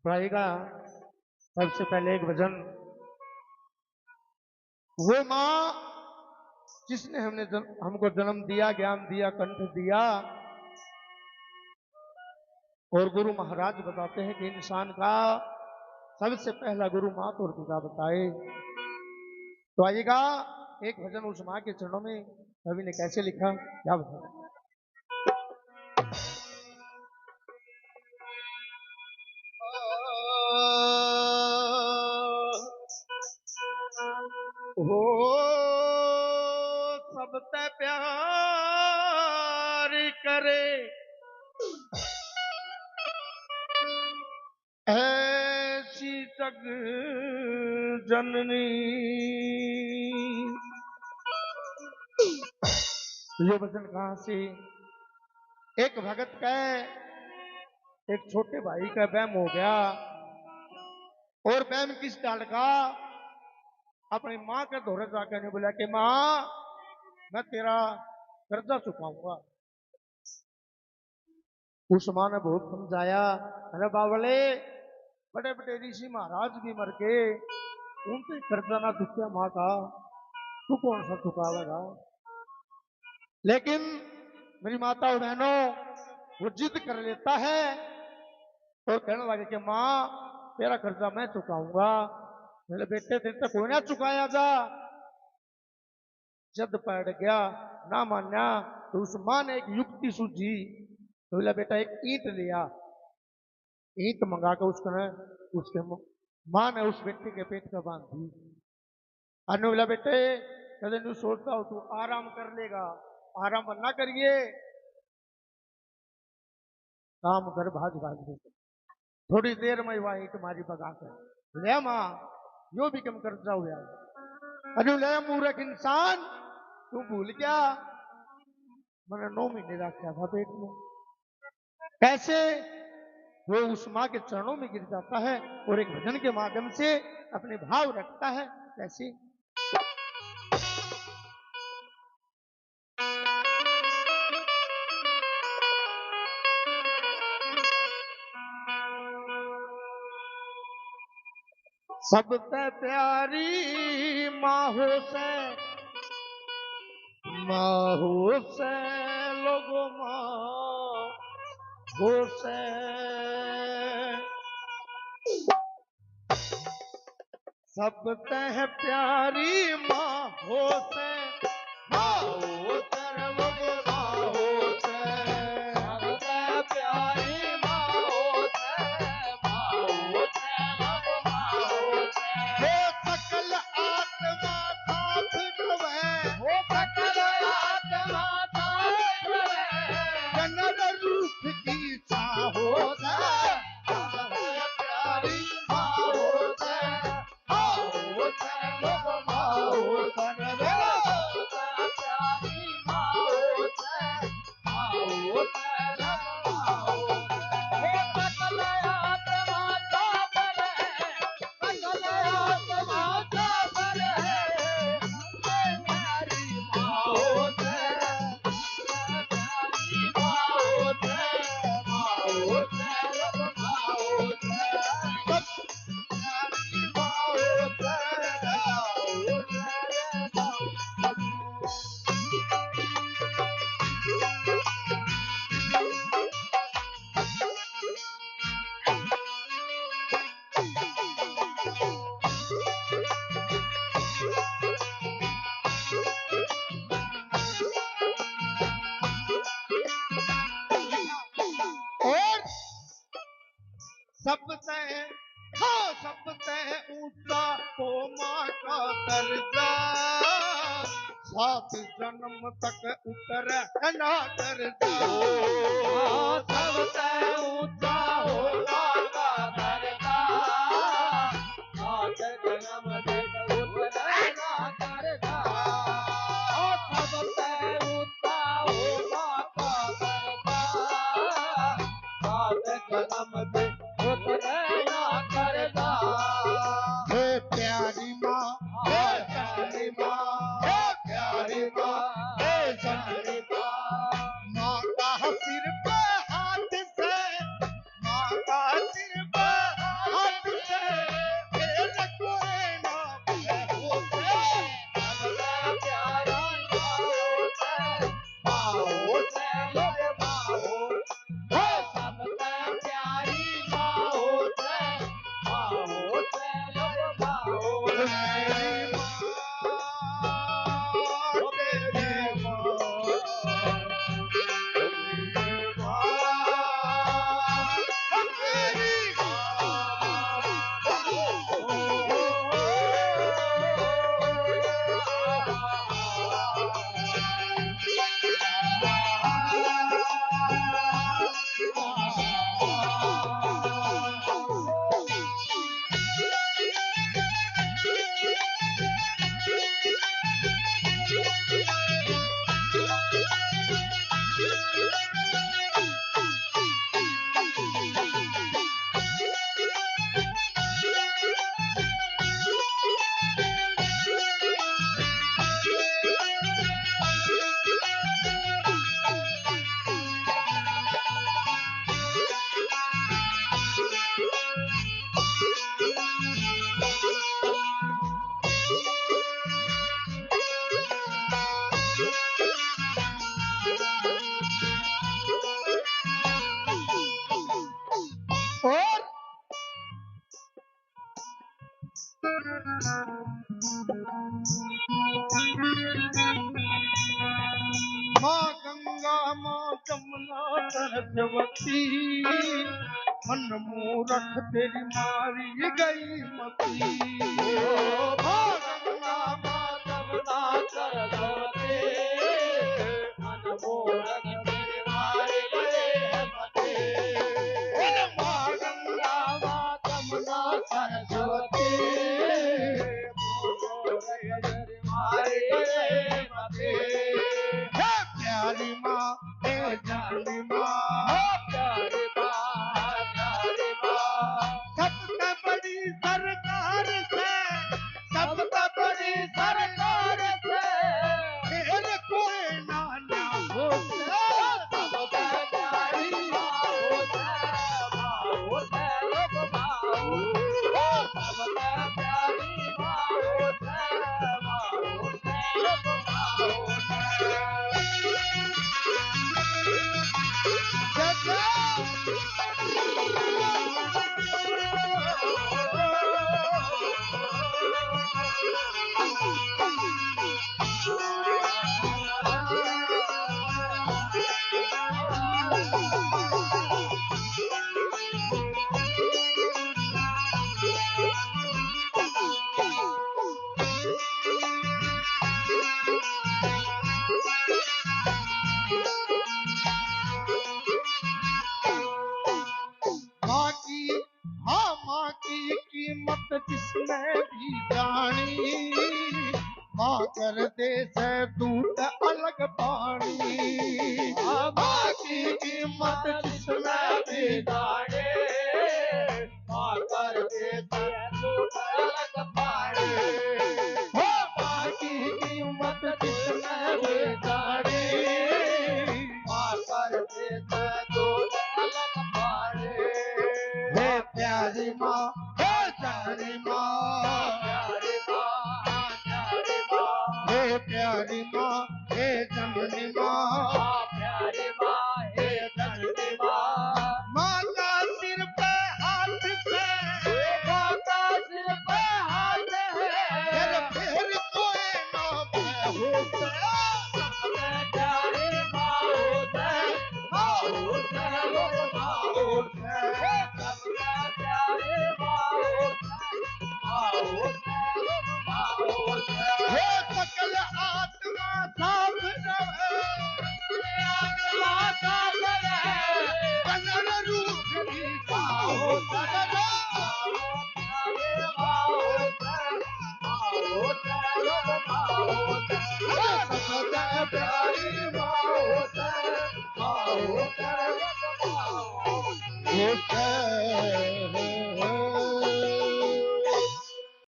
गाएगा। सबसे पहले एक भजन, वो माँ जिसने हमको जन्म दिया, ज्ञान दिया, कंठ दिया। और गुरु महाराज बताते हैं कि इंसान का सबसे पहला गुरु माता और पिता बताए। तो आइएगा एक भजन उस माँ के चरणों में कवि ने कैसे लिखा, क्या बताया। हो सबसे प्यार करे ऐसी जग जननी। ये वचन कहां से? एक भगत का एक छोटे भाई का वहम हो गया, और वहम किस डाल का? अपनी माँ के दौरे जाकर ने बोला कि माँ मैं तेरा कर्जा चुकाऊंगा। उस माँ ने बहुत समझाया, अरे बावले बड़े बड़े ऋषि महाराज भी मर के उनसे कर्जा ना चुका माँ का, तू कौन सा चुकावेगा। लेकिन मेरी माता और बहनों वो जिद कर लेता है और कहने लगे कि माँ तेरा कर्जा मैं चुकाऊंगा। मेरे बेटे तेरे तक कोई ना चुकाया जा। जद पड़ गया ना मान्या तो उस माँ ने एक युक्ति सूझी। तो बोला बेटा एक ईंट लिया, ईंट मंगा कर उसके माँ ने उस बेटे के पेट पर बांध दी। अन्य बोला बेटे कदे नहीं सोचता हो तू आराम कर लेगा, आराम ना करिए काम कर भाज भाज दे। थोड़ी देर में वही तुम्हारी बगा कर ले माँ यो भी कम कर जाओ यार। अरे ले मूर्ख इंसान तू भूल गया मैंने 9 महीने रखा था पेट में। कैसे? वो उस माँ के चरणों में गिर जाता है और एक भजन के माध्यम से अपने भाव रखता है। कैसे? सबसे प्यारी माहो से लोगों माहो से सबसे प्यारी माहो से लोगों माहो से सबसे प्यारी माहो से सकल आत्मा साथ रहे, वो सकल आत्मा साथ रहे, कनर रूप की चाहो से प्यारी माहो से लोग माहो से प्यारी माहो से सबसे ऊंचा तो माँ का दर्जा, 7 जन्म तक उतरे ना दर्जा। सबसे ऊंचा हो माँ का दर्जा, 7 जन्म तक उतरे ना दर्जा। सबसे ऊंचा हो माँ का दर्जा, 7 जन्म तक उतरे ना दर्जा। हे प्यारी माँ, हे प्यारी माँ, हे प्यारी माँ, हे प्यारी माँ। माँ का सिर पे हाथ से, माँ का सिर पे और माँ गंगा माँ जमुना सरस्वती मन मूरख तेरी मारी गई मती। माँ गंगा माँ जमुना सरस्वती मन मूरख तेरी मारी गई मती। माँ गंगा माँ जमुना सरस्वती मारी गई मती। प्यारी माँ हे जानी माँ प्यारी माँ सबसे बड़ी सरकार से सबसे बड़ी सरकार से फिर कोई नाना हो सबसे प्यारी माँ सबसे प्यारी माँ की हाँ माँ की कीमत जिसने भी जानी माँ कर दे से दूध अलग पानी। माँ की कीमत जिसने भी जानी माँ कर दे से दूध अलग पानी। माँ की कीमत जिसने भी जानी माँ कर दे से दूध अलग पानी। हे प्यारी माँ हे जानी माँ प्यारी माँ हे प्यारी माँ हे जननी माँ प्यारी माँ हे जननी माँ। माँ का सिर पे हाथ से माँ का सिर पे हाथ है फिर कोई ना हो सबसे प्यारी माँ होते सबसे प्यारी माँ सकल आत्मा साफ कनर रूप की साहो प्यारी माँ होते